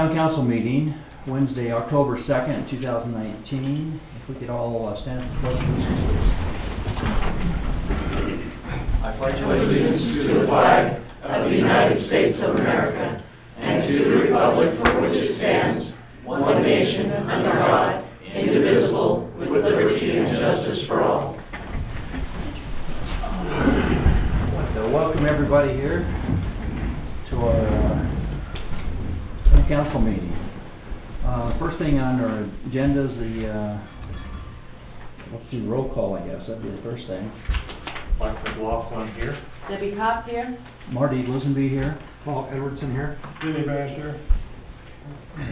Town Council meeting, Wednesday, October 2nd, 2019. If we could all stand for the pledge of allegiance, please. I pledge allegiance to the flag of the United States of America and to the republic for which it stands, one nation under God, indivisible, with liberty and justice for all. I'd like to welcome everybody here to our Town Council meeting. First thing on our agenda is let's do roll call, I guess. That'd be the first thing. Mike McLaughlin here. Debbie Kopp here. Marty Lisenby here. Paul Edwardson here. Jimmy Vance here.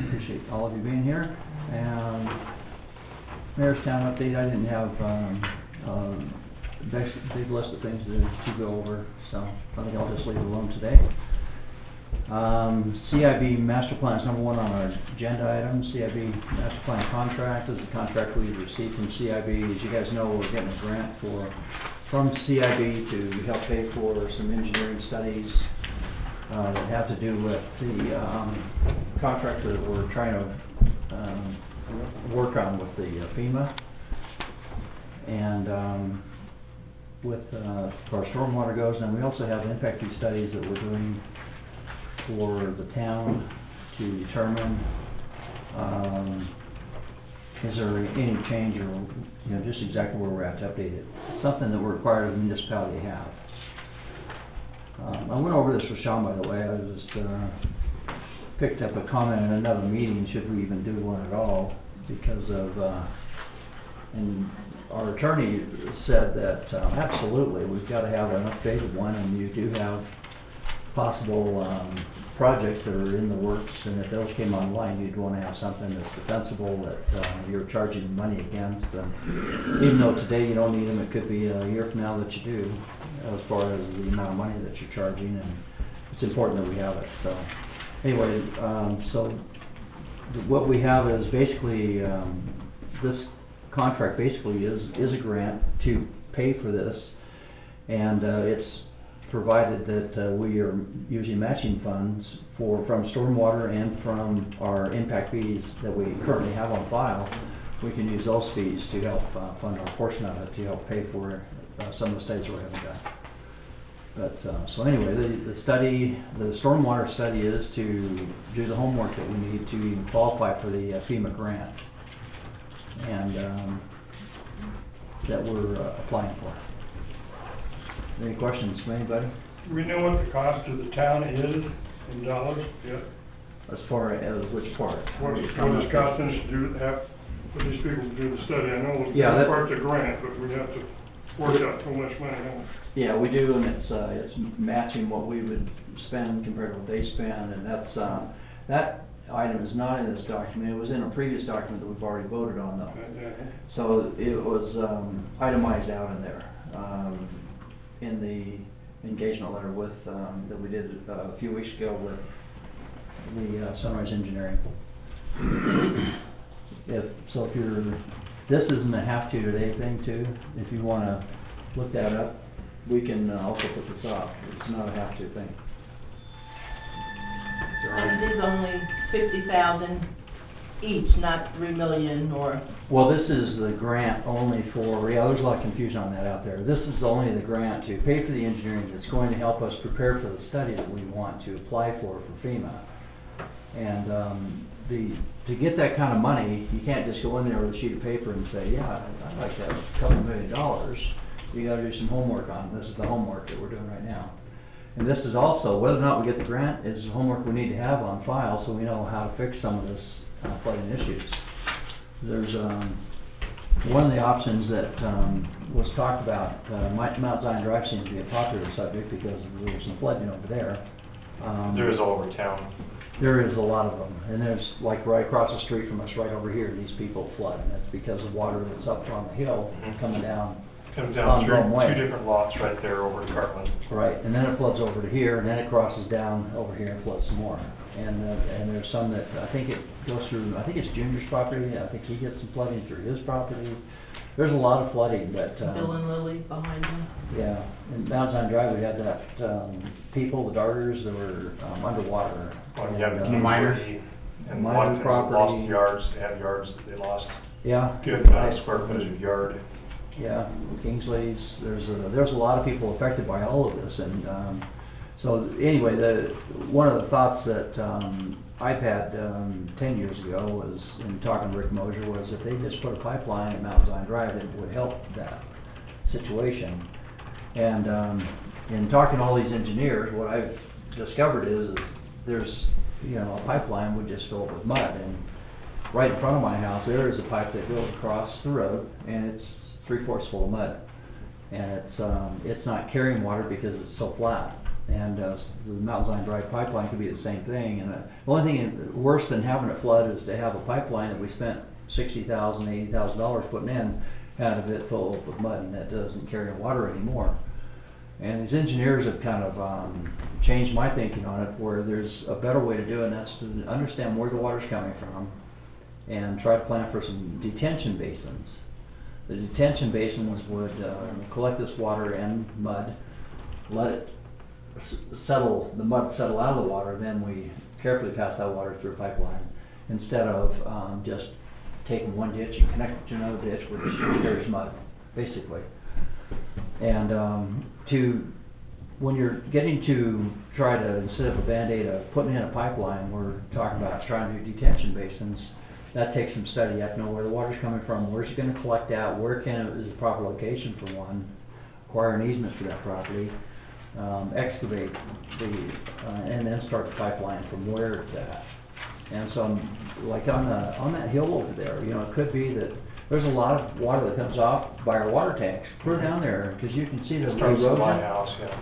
Appreciate all of you being here. And Mayor's Town update. I didn't have big list of things to go over, so I think I'll just leave it alone today. CIB Master Plan is number one on our agenda item. CIB Master Plan contract is the contract we received from CIB. As you guys know, we're getting a grant from CIB to help pay for some engineering studies that have to do with the contract that we're trying to work on with the FEMA and with as far as stormwater goes. And we also have impact fee studies that we're doing for the town to determine is there any change or just exactly where we're at to update it. Something that we're required of the municipality to have. I went over this with Sean, by the way. I was picked up a comment in another meeting, should we even do one at all, because of and our attorney said that absolutely we've got to have an updated one, and you do have possible projects that are in the works, and if those came online, you'd want to have something that's defensible that you're charging money against. Even though today you don't need them, it could be a year from now that you do, as far as the amount of money that you're charging, and it's important that we have it. So anyway, so what we have is basically this contract basically is a grant to pay for this, and it's provided that we are using matching funds from stormwater and from our impact fees that we currently have on file. We can use those fees to help fund our portion of it, to help pay for some of the studies we haven't done. But so anyway, the stormwater study is to do the homework that we need to even qualify for the FEMA grant, and that we're applying for. Any questions from anybody? Do we know what the cost of the town is in dollars yet? As far as which part? What it's costing us to do that, for these people to do the study? I know it's part of the grant, but we have to work out so much money on it. Yeah, we do, and it's matching what we would spend compared to what they spend, and that's that item is not in this document. It was in a previous document that we've already voted on, though. So it was itemized out in there. In the engagement letter with that we did a few weeks ago with the Sunrise Engineering. So if this isn't a have to today thing too. If you want to look that up, we can also put this off. It's not a have to thing. And it is only 50,000 each, not 3 million or. Well, this is the grant only for, there's a lot of confusion on that out there. This is only the grant to pay for the engineering that's going to help us prepare for the study that we want to apply for FEMA. And to get that kind of money, you can't just go in there with a sheet of paper and say, yeah, I'd like to have a couple $1 million. You got to do some homework on it. This is the homework that we're doing right now. And this is also, whether or not we get the grant, is the homework we need to have on file so we know how to fix some of this flooding issues. There's one of the options that was talked about. Mount Zion Drive seems to be a popular subject because there's some flooding over there. There is all over town. There is a lot of them, and there's like right across the street from us, right over here. These people flood, and that's because of water that's up on the hill coming down. Comes down through two different lots right there over to Cartland. Right, and then it floods over to here, and then it crosses down over here and floods some more. And there's some that I think it goes through. I think it's Junior's property. I think he gets some flooding through his property. There's a lot of flooding, but Bill and Lily behind him. Yeah, in Mount Zion Drive we had that people, the darters, that were underwater. The miners. And My a lot new of times they property. lost yards, they have yards that they lost. Yeah. Good amount of square footage of yard. Yeah, Kingsley's, there's a lot of people affected by all of this, and, so anyway, one of the thoughts that, I've had, 10 years ago was, in talking to Rick Mosier, was if they just put a pipeline at Mount Zion Drive, it would help that situation. And, in talking to all these engineers, what I've discovered is there's, a pipeline would just fill up with mud, and right in front of my house, there is a pipe that goes across the road, and it's 3/4 full of mud. And it's not carrying water because it's so flat. And, the Mount Zion Drive pipeline could be the same thing. And, the only thing worse than having it flood is to have a pipeline that we spent $60,000, $80,000 putting in, out of it full of mud, and that doesn't carry water anymore. And these engineers have kind of, changed my thinking on it, where there's a better way to do it, and that's to understand where the water's coming from, and try to plan for some detention basins. The detention basins would collect this water and mud, let it settle, the mud settle out of the water, then we carefully pass that water through a pipeline, instead of just taking one ditch and connecting it to another ditch, which carries mud, basically. And when you're getting to try to, instead of a Band-Aid of putting in a pipeline, we're talking about trying to do detention basins. That takes some study. You have to know where the water's coming from, where's it gonna collect at, is the proper location for one, acquire an easement for that property, excavate and then start the pipeline from where it's at. And so, like on that hill over there, it could be that there's a lot of water that comes off by our water tanks. Put it down there, because you can see the It starts at my erosion. house, yeah.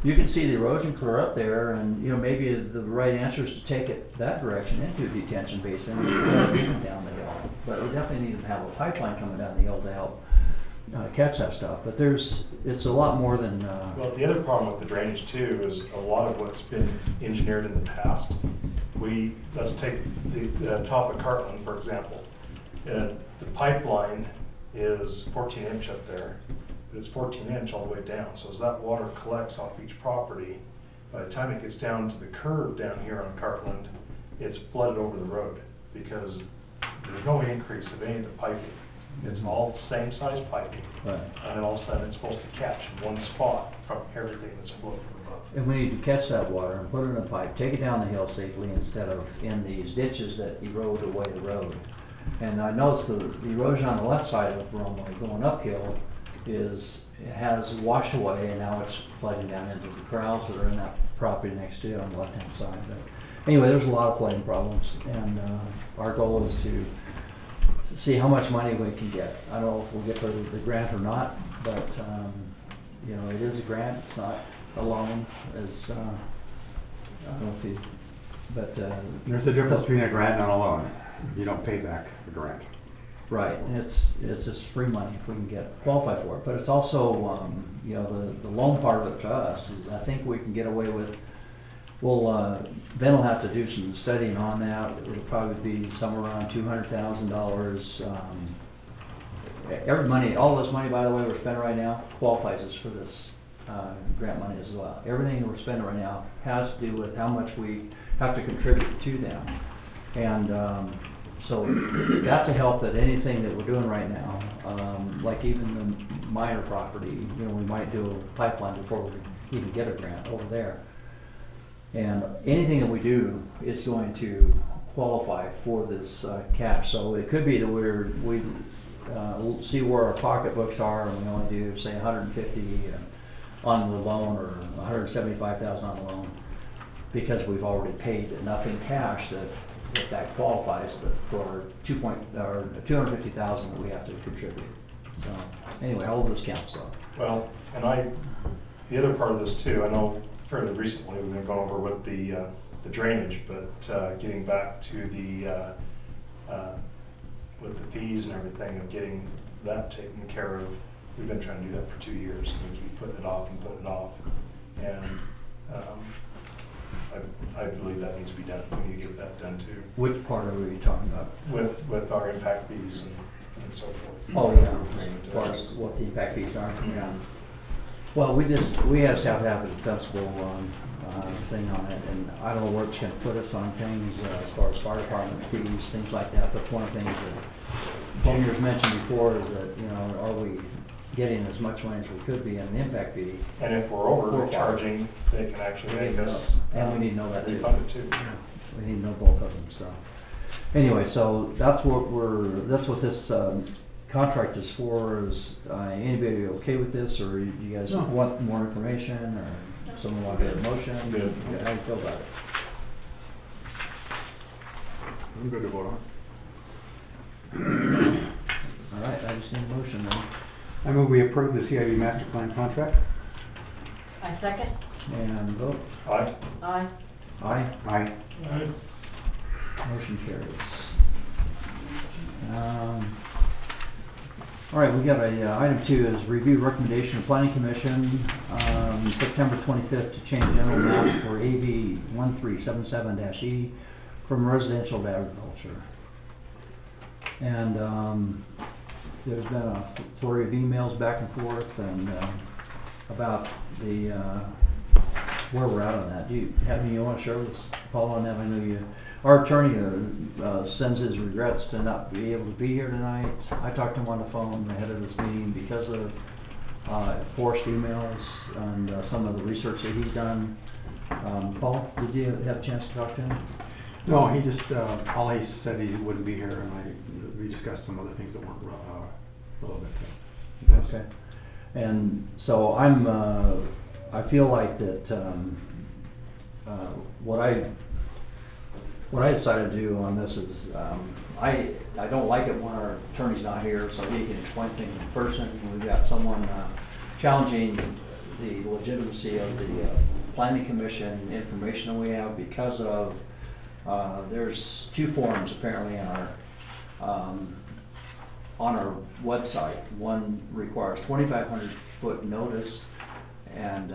You can see the erosion clear up there, and maybe the right answer is to take it that direction into a detention basin and down the hill. But we definitely need to have a pipeline coming down the hill to help catch that stuff. But it's a lot more than. Well, the other problem with the drainage too is a lot of what's been engineered in the past. Let's take the top of Cartland, for example. The pipeline is 14-inch up there. It's 14-inch all the way down. So as that water collects off each property, by the time it gets down to the curve down here on Cartland, it's flooded over the road, because there's no increase of any of the piping. It's all same size piping. Right. And then all of a sudden it's supposed to catch in one spot from everything that's flowing from above. And we need to catch that water and put it in a pipe, take it down the hill safely, instead of in these ditches that erode away the road. And I noticed the erosion on the left side of Roma going uphill has washed away, and now it's flooding down into the corrals that are in that property next to it on the left-hand side. But anyway, there's a lot of flooding problems, and our goal is to see how much money we can get. I don't know if we'll get the grant or not, but it is a grant. It's not a loan. I don't know if you, but there's a difference between a grant and a loan. You don't pay back the grant. right, and it's just free money if we can qualify for it. But it's also the loan part of it to us is, I think we can get away with. Well, Ben will have to do some studying on that. It'll probably be somewhere around $200,000. All this money, by the way, we're spending right now qualifies us for this grant money as well. Everything that we're spending right now has to do with how much we have to contribute to them. And so that's a help that anything that we're doing right now, like even the minor property, we might do a pipeline before we even get a grant over there. And anything that we do is going to qualify for this cap. So it could be that we see where our pocketbooks are, and we only do say 150 on the loan, or 175,000 on the loan, because we've already paid enough in cash that qualifies for 250,000 that we have to contribute. So anyway, all of this counts though. Well, and the other part of this too, I know fairly recently we've been going over with the drainage, but getting back to with the fees and everything of getting that taken care of, we've been trying to do that for 2 years, and we keep putting it off and putting it off. And I believe that needs to be done. We need to get that done too. Which part are we talking about? With our impact fees and so forth. Oh yeah, as far as what the impact fees are. Yeah. Well, we have to have a festival, thing on it, and I don't know where it's gonna put us on things, as far as fire department fees, things like that, but one of the things that Junior's mentioned before is that, you know, are we getting as much money as we could be on the impact fee? And if we're overcharging, they can actually make us. And we need to know that too. Refund it too. We need to know both of them, so. Anyway, so that's what this, contract is for. Is, anybody okay with this, or you guys No. want more information, or someone want to get a motion? Good. How do you feel about it? I'm good to vote on. All right, I just need a motion then. I move we approve the CIB master plan contract. I second. And vote. Aye. Aye. Aye. Aye. Motion carries. All right, we got a, item 2 is review recommendation of planning commission, September 25th to change general maps for AV 1377-E from residential to agriculture. And, there's been a flurry of emails back and forth and, about the, where we're at on that. Do you have any you want to share with us, Paul, on that? I know our attorney sends his regrets to not be able to be here tonight. I talked to him on the phone ahead of this meeting because of forced emails and some of the research that he's done. Paul, did you have a chance to talk to him? No, he just, all he said he wouldn't be here, and we discussed some other things that weren't, a little bit. Okay. And so I feel like that, what I decided to do on this is, I don't like it when our attorney's not here, so he can explain things in person. We've got someone challenging the legitimacy of the planning commission information that we have because of, there's 2 forms apparently in our, on our website. One requires 2,500 foot notice, and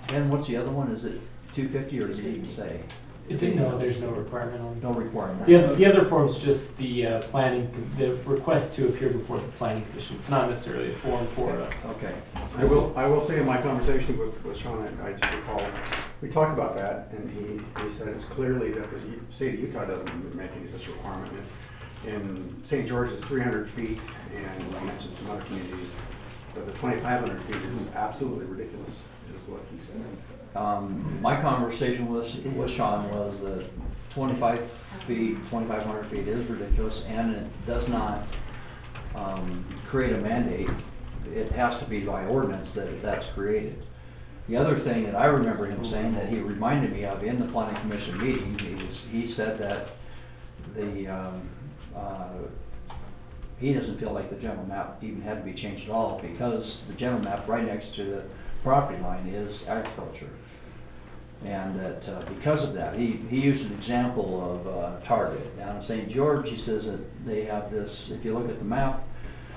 then what's the other one? Is it 250 or does it even say? No, there's no requirement on. No requirement. The other form's just the the request to appear before the planning commission. It's not necessarily a form for Okay. I will say in my conversation with Sean, I just recall, we talked about that, and he said it's clearly that the state of Utah doesn't make any such requirement. In St. George, it's 300 feet, and I mentioned some other communities, but the 2,500 feet is absolutely ridiculous, is what he said. My conversation with Sean was that 25 feet, 2,500 feet is ridiculous, and it does not create a mandate. It has to be by ordinance that that's created. The other thing that I remember him saying that he reminded me of in the planning commission meeting, he said that he doesn't feel like the general map even had to be changed at all because the general map right next to the property line is agriculture. And that because of that, he used an example of Target. Down in St. George, he says that they have this, if you look at the map,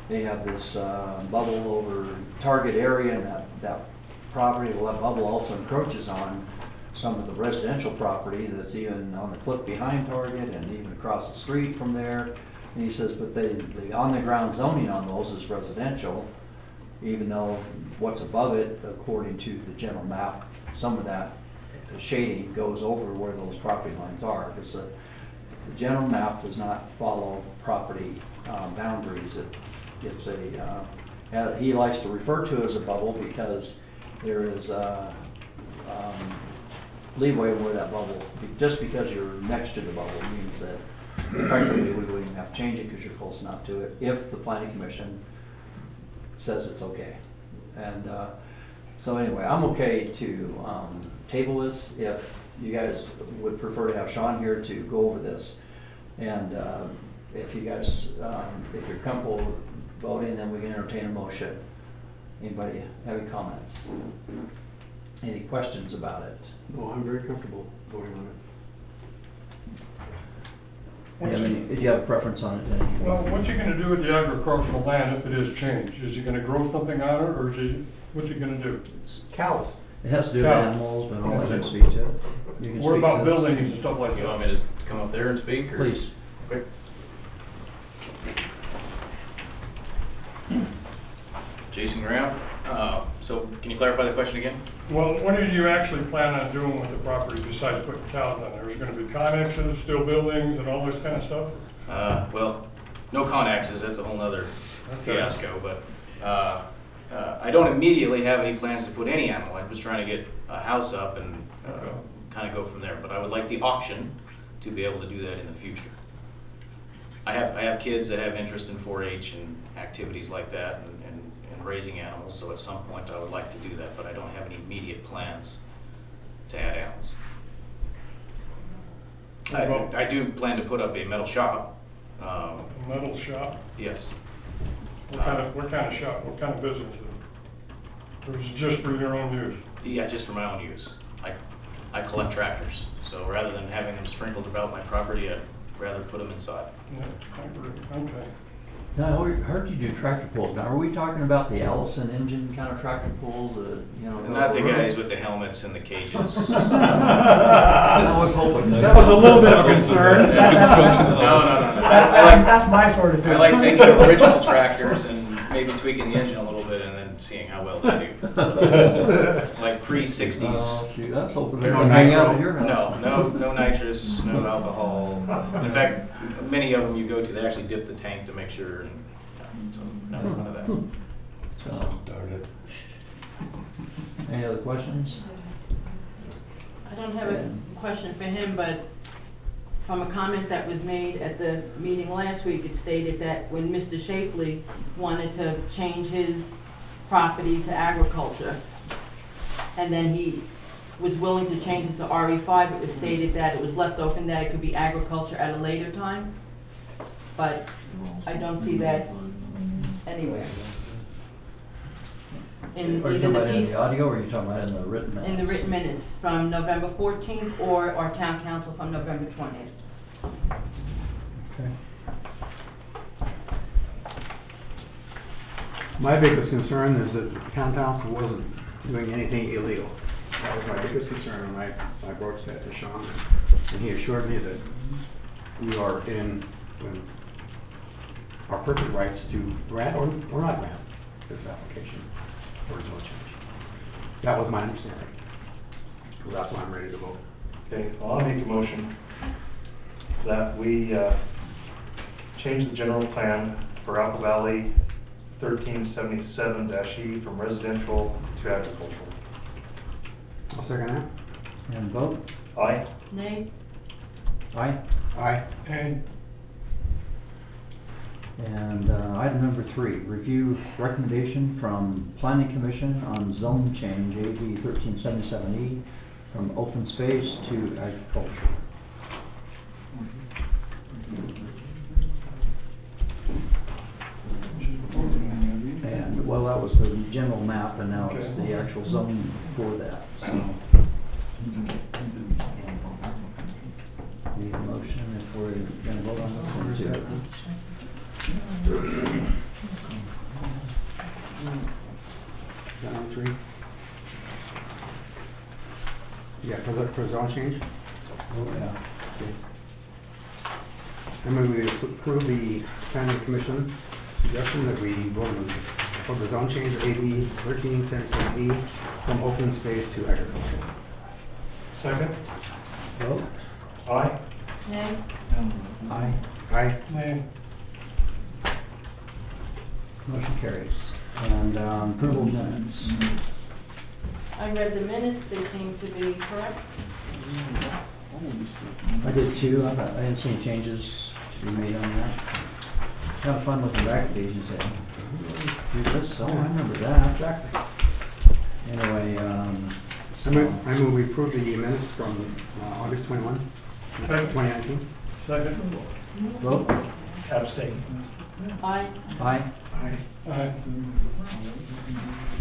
they have this bubble over Target area, and that property, well, that bubble also encroaches on some of the residential property that's even on the cliff behind Target and even across the street from there. And he says, but the on-the-ground zoning on those is residential, even though what's above it, according to the general map, some of that shading goes over where those property lines are. Because the general map does not follow property boundaries. It's a, he likes to refer to it as a bubble because there is leeway where that bubble, just because you're next to the bubble means that practically we wouldn't even have to change it because you're close enough to it if the planning commission says it's okay. And so anyway, I'm okay to table this if you guys would prefer to have Sean here to go over this. And if you guys, if you're comfortable voting, then we can entertain a motion. Anybody have any comments? Any questions about it? No, I'm very comfortable voting on it. Did you have a preference on it then? Well, what's he gonna do with the agricultural land if it is changed? Is he gonna grow something on it, or what's he gonna do? Cows. It has to do with Yeah. animals, but I'll let you speak to it. You can What speak about to buildings and stuff like You want that? me to come up there and speak, or? Please. Jason Graham. So can you clarify the question again? Well, what do you actually plan on doing with the property besides putting cows on there? Is there gonna be connexes, steel buildings, and all this kind of stuff? Well, no connexes, that's a whole nother Okay. fiasco, but, I don't immediately have any plans to put any animal. I'm just trying to get a house up and, Okay. kind of go from there. But I would like the option to be able to do that in the future. I have kids that have interest in 4-H and activities like that and raising animals, so at some point I would like to do that, but I don't have any immediate plans to add animals. I do plan to put up a metal shop. A metal shop? Yes. What kind of shop, what kind of business is it? Or is it just for your own use? Yeah, just for my own use. I collect tractors, so rather than having them sprinkled about my property, I'd rather put them inside. Yeah, I agree, okay. Now, I heard you do tractor pulls. Now, are we talking about the Allison engine kind of tractor pulls, you know? Not the guys with the helmets and the cages. I was hoping. That was a little bit of a concern. No. That's my sort of thing. I like taking original tractors and maybe tweaking the engine a little bit and then seeing how well they do. Like pre-60s. Oh, shoot, that's hoping No they're gonna hang out nitro. at your house. No nitrous, no alcohol. In fact, many of them you go to, they actually dip the tank to make sure, and so never none of that. So, any other questions? I don't have a question for him, but from a comment that was made at the meeting last week, it stated that when Mr. Shapely wanted to change his property to agriculture, and then he was willing to change it to RE5, it was stated that it was left open that it could be agriculture at a later time, but I don't see that anywhere. In Are you talking either the about in piece, the audio, or are you talking about in the written minutes? in the written minutes from November 14th, or our town council from November 20th. Okay. My biggest concern is that the town council wasn't doing anything illegal. That was my biggest concern when I broached that to Sean, and he assured me that we are in our perfect rights to grant or not grant this application for zone change. That was my understanding. So that's why I'm ready to vote. Okay, well, I'll make a motion that we change the general plan for Apple Valley 1377-E from residential to agricultural. I'll second that. And vote? Aye. Nay? Aye. Aye. And And item number 3, review recommendation from Planning Commission on zone change AB 1377E from open space to agriculture. And, well, that was the general map, and now it's the actual zone for that, so. Need a motion if we're gonna vote on this one too. Is that number 3? Yeah, for zone change? Oh, yeah. I move we approve the planning commission suggestion that we vote for the zone change AB 1377E from open space to agriculture. Second? Vote? Aye. Nay? Aye. Aye. nay. Motion carries. And approval of minutes. I read the minutes, they seem to be correct. I did too. I didn't see any changes to be made on that. Kind of fun looking back at these and saying, "Dude, this, oh, I remember that." Anyway, I move we approve the minutes from August 21, 2019. Second? vote? Abstain. Aye. Aye. Aye. Aye.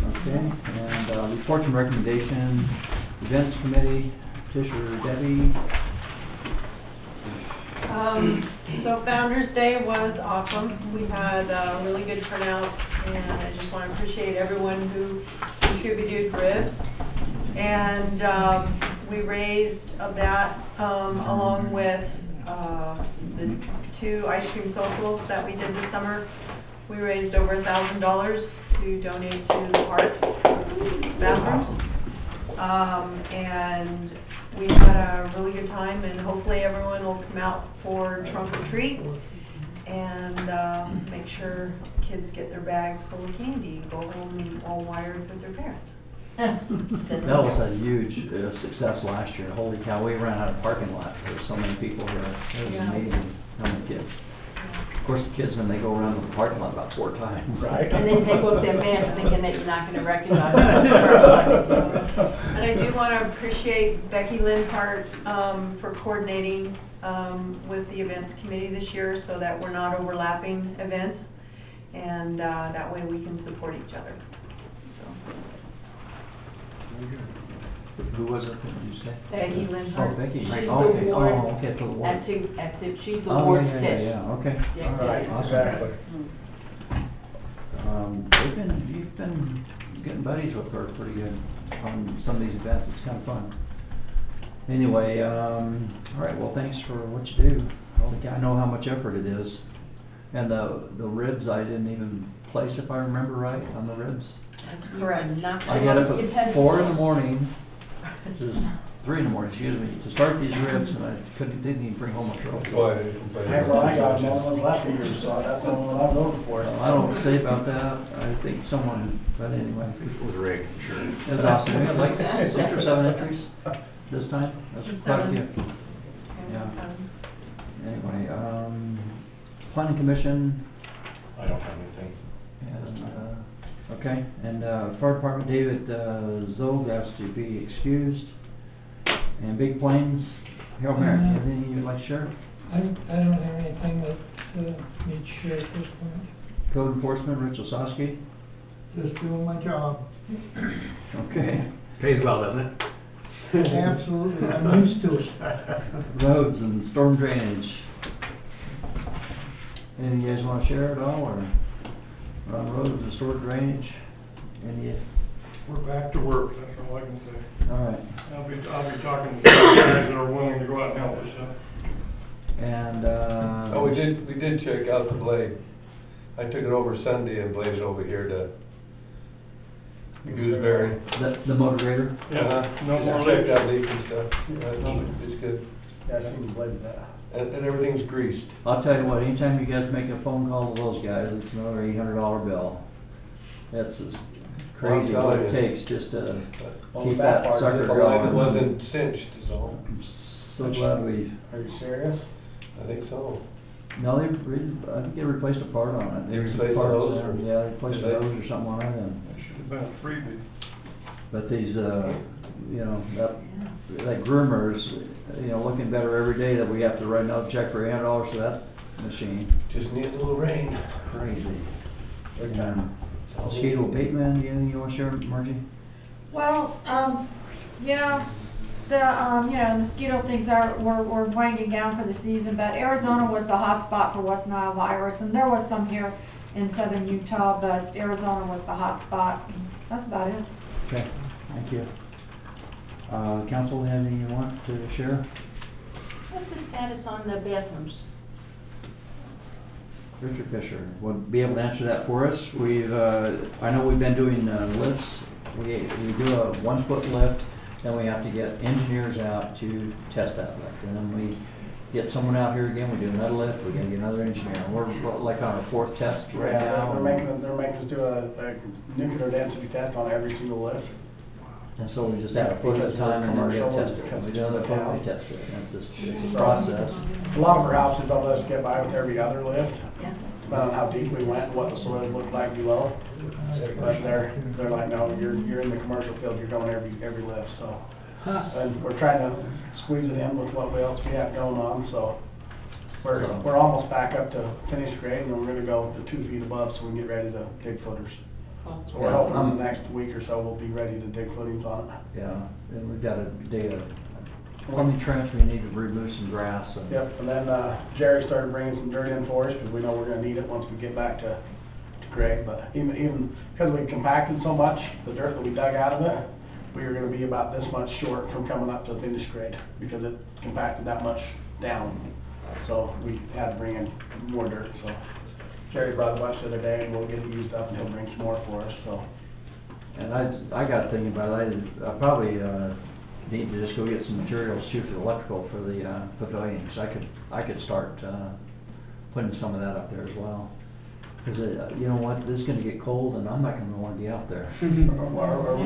Okay. And reports and recommendation, events committee, Fisher Debbie. So Founder's Day was awesome. We had a really good turnout, and I just want to appreciate everyone who contributed ribs. And we raised that along with the 2 ice cream socials that we did this summer. We raised over $1,000 to donate to the parks bathrooms. And we had a really good time, and hopefully everyone will come out for trunk or treat and make sure kids get their bags full of candy and go home all wired with their parents. That was a huge success last year. Holy cow, we ran out of parking lot. There were so many people here. It was Yeah. amazing how many kids. Of course, the kids, then they go around the parking lot about 4 times. Right. And then take off their masks thinking that you're not gonna recognize them. And I do want to appreciate Becky Linhart for coordinating with the events committee this year so that we're not overlapping events, and that way we can support each other. So, Who was it, what did you say? Becky Linhart. Oh, Becky, She's right. the Oh, okay, ward oh, okay, for the ward. she's the Oh, ward yeah, stick. yeah, okay. Yeah. All right, awesome. Exactly. You've been getting buddies with her pretty good on some of these events. It's kind of fun. Anyway, all right, well, thanks for what you do. Holy cow, I know how much effort it is. And the ribs, I didn't even place, if I remember right, on the ribs. That's correct. I get up at 4 in the morning, this is 3 in the morning, excuse me, to start these ribs, and I didn't even bring home a trophy. Heck, well, I got one of those last year, so that's the one I'm going for. I don't say about that, I think someone, but anyway. It was rigged, sure. It was awesome, we had like 6 or 7 entries this time, that's quite a few. Yeah. Anyway, planning commission, I don't have anything. and, okay, and, fire department, David, Zog has to be excused. And Big Plains, Harold Merritt, you have anything you'd like to share? I don't have anything that needs to share at this point. Code enforcement, Rich Osowski, Just doing my job. okay. Pays well, doesn't it? Absolutely, I'm used to it. Roads and storm drainage. Anything you guys wanna share at all, or on roads and storm drainage? Any, We're back to work, that's all I can say. all right, I'll be talking to some guys that are willing to go out and help us, and, Oh, we did check out the blade. I took it over Sunday and bladed over here to Gooseberry. the motor grader? Yeah, no more Checked leaks. out leaks and stuff. Yeah, it's good. Yeah, I seen you play with that. And everything's greased. I'll tell you what, anytime you guys make a phone call to those guys, it's another $800 bill. That's just crazy Well, I'm what it telling you. takes just to Well, keep the that bad part is sucker the line going. wasn't cinched, so I'm so glad we, Are you serious? I think so. no, I think they replaced a part on it. They There's some replaced the parts hose, there. or- Yeah, they replaced the Did they? hose or something on it, and, That should have been a freebie. but these, you know, that groomers, you know, looking better every day that we have to write another check for $800 for that machine. Just needs a little rain. Crazy. Big And time. mosquito abatement, anything you wanna share, Margie? Well, yeah, mosquito things we're winding down for the season, but Arizona was the hot spot for West Nile virus, and there was some here in southern Utah, but Arizona was the hot spot. That's about it. Okay, thank you. Council, anything you want to share? What's the status on the bathrooms? Richard Fisher would be able to answer that for us. We've, I know we've been doing lifts. We do a 1-foot lift, then we have to get engineers out to test that lift. And then we get someone out here again, we do another lift, we gotta get another engineer. We're like on our 4th test right now. They're making us do a nuclear density test on every single lift. And so we just have a foot at a time and we're gonna test it. We do another foot, we test it. And it's a process. A lot of our houses, they'll let us get by with every other lift, Yeah. depending on how deep we went and what the soils looked like below. But they're like, no, you're in the commercial field, you're going every lift, so. And we're trying to squeeze it in with what else we have going on, so. We're almost back up to finished grade, and then we're gonna go to 2 feet above so we can get ready to dig footers. So we're hoping in the next week or so we'll be ready to dig footings on it. Yeah, and we've got to dig a plumbing trench, we need to remove some grass and. Yep, and then Jerry started bringing some dirt in for us, because we know we're gonna need it once we get back to grade. But even because we compacted so much, the dirt that we dug out of it, we were gonna be about this much short from coming up to finished grade, because it compacted that much down. So we had to bring in more dirt, so Jerry brought a bunch the other day, and we'll get it used up, and he'll bring some more for us, so. And I got thinking about it, I probably, need to just go get some materials too for the electrical for the, pavilion, 'cause I could start, putting some of that up there as well. Cause you know what, this is gonna get cold and I'm not gonna wanna be out there. Are we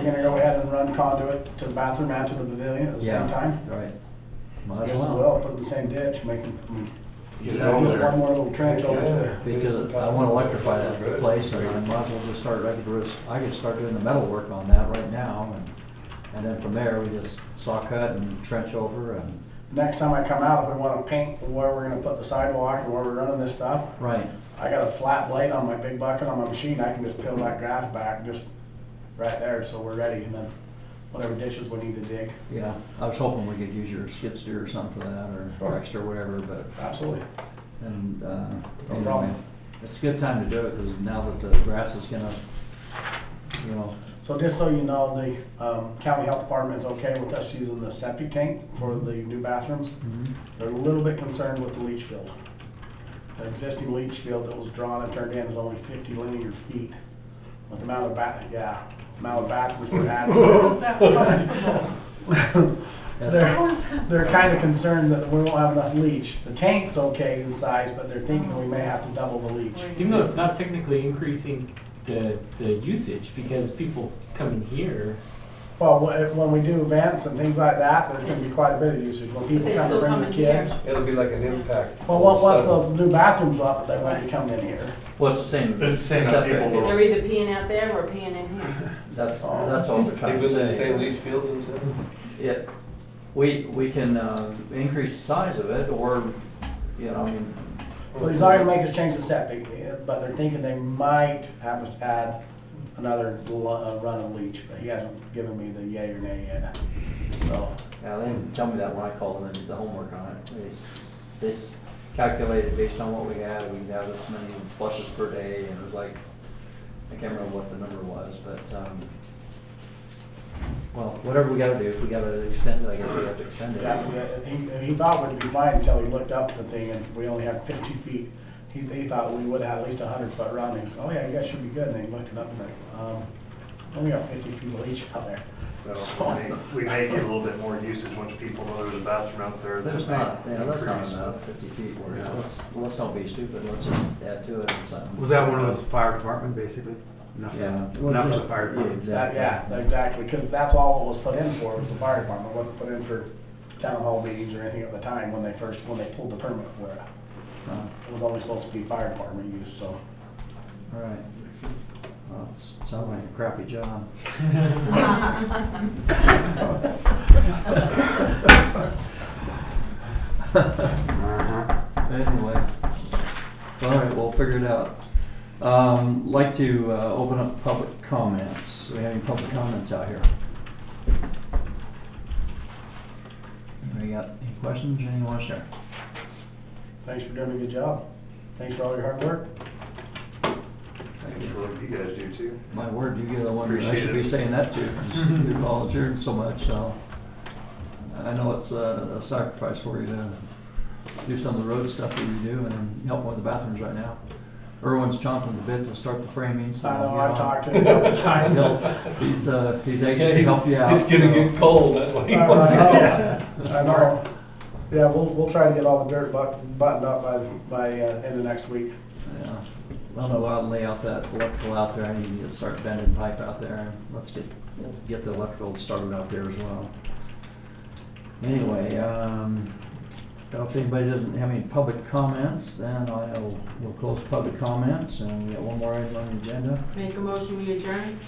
gonna go ahead and run conduit to the bathroom and to the pavilion at the same time? Right. Might Yes, as well. well, put it in the same ditch, make them, Get it just over there. one more little trench over there. Because I wanna electrify that place and I might as well just start, I could start doing the metal work on that right now and then from there, we just saw cut and trench over and. Next time I come out, if we wanna paint where we're gonna put the sidewalk and where we're running this stuff, Right. I got a flat blade on my big bucket on my machine, I can just peel that grass back, just right there, so we're ready, and then whatever ditches we need to dig. Yeah, I was hoping we could use your skid steer or something for that or extra whatever, but. Absolutely. And, No anyway, problem. it's a good time to do it, because now that the grass is gonna, you know, So just so you know, the county health department is okay with us using the septic tank for the new bathrooms. They're a little bit concerned with the leach field. The existing leach field that was drawn and turned in is only 50 linear feet. With the amount of amount of bathrooms we're adding. They're kind of concerned that we won't have enough leach. The tank's okay in size, but they're thinking we may have to double the leach. Even though it's not technically increasing the usage, because people coming here, Well, when we do events and things like that, there's gonna be quite a bit of usage. When people They come to still bring come their in here. kids. It'll be like an impact. Well, once those new bathrooms up, they won't be coming in here. well, it's the same. It's the same amount of septic. people. They're either peeing out there or peeing in here. That's all they're They trying live to in the same say. leach field and stuff? Yeah, we can, increase the size of it, or, you know, I mean. Well, he's already making us change the septic, but they're thinking they might have us add another run of leach, but he hasn't given me the yay or nay yet, so. Yeah, they didn't tell me that when I called them and did the homework on it. They calculated based on what we had, we'd have this many flushes per day, and it was like, I can't remember what the number was, but, well, whatever we gotta do, if we gotta extend it, I guess we have to extend it. Yeah, he thought we'd be fine until he looked up at the thing and we only had 50 feet. He thought we would have at least 100-foot run. He said, oh yeah, you guys should be good. And then he looked it up and like, only got 50 feet of leach out there. We may get a little bit more usage once people know there's a bathroom out there. There's not, yeah, that's not enough, 50 feet, let's don't be stupid, let's just add to it or something. Was that one of those fire department, basically? Nothing, Yeah. nothing but fire department. Yeah, exactly, because that's all it was put in for, was the fire department. It wasn't put in for town hall meetings or anything at the time when they pulled the permit for it. It was only supposed to be fire department use, so. All right. Well, sounds like a crappy job. Anyway, all right, we'll figure it out. Like to open up public comments. Do we have any public comments out here? Anybody got any questions, anything you want to share? Thanks for doing a good job. Thanks for all your hard work. Thank you. What you guys do too. My word, you get the one that I Appreciate should it. be saying that to, 'cause you volunteered so much, so. I know it's a sacrifice for you to do some of the road stuff that you do and help with the bathrooms right now. Erwin's chomping at the bit to start the framing, so. I know, you I've talked to him a couple times. He's anxious to help you out. It's gonna get cold, that's why. I know. Yeah, we'll try to get all the dirt buttoned up by end of next week. Yeah, I'm gonna go out and lay out that electrical out there, I need to start bending pipe out there, and we'll get the electrical started out there as well. Anyway, if anybody doesn't have any public comments, then we'll close public comments, and we got one more item on the agenda. Make a motion, we adjourn?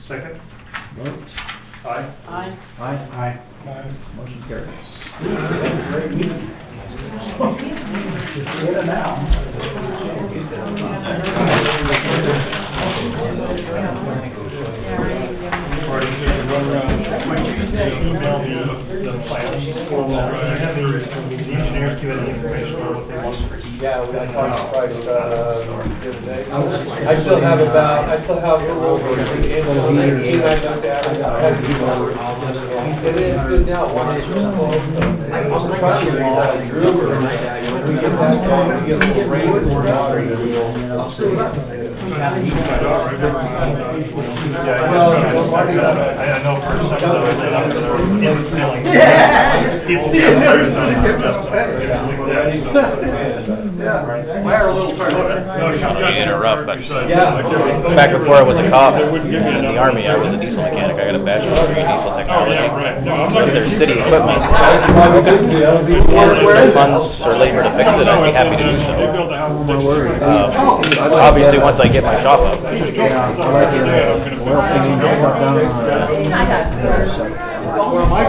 Second? Vote. Aye. Aye. Aye. Motion carries. Great meeting. Get it now. Yeah, right. Or you just run around email me the plans, the engineers give any information on what they want for each. Yeah, we got talked price, the other day. I still have a little over, I think, I looked at it, I had to do over. He said, it's good now, one inch is close. I'm surprised I drew it. When we get that going, we get a little rain and more water, and we'll screw it up. I know for some of those that are in filling. Fire a little further. Sorry to interrupt, but back before I was a cop in the Army, I was a diesel mechanic. I got a bachelor's degree in diesel technology. If there's city equipment, and funds or labor to fix it, I'd be happy to do so. Obviously, once I get my shop up. Well, my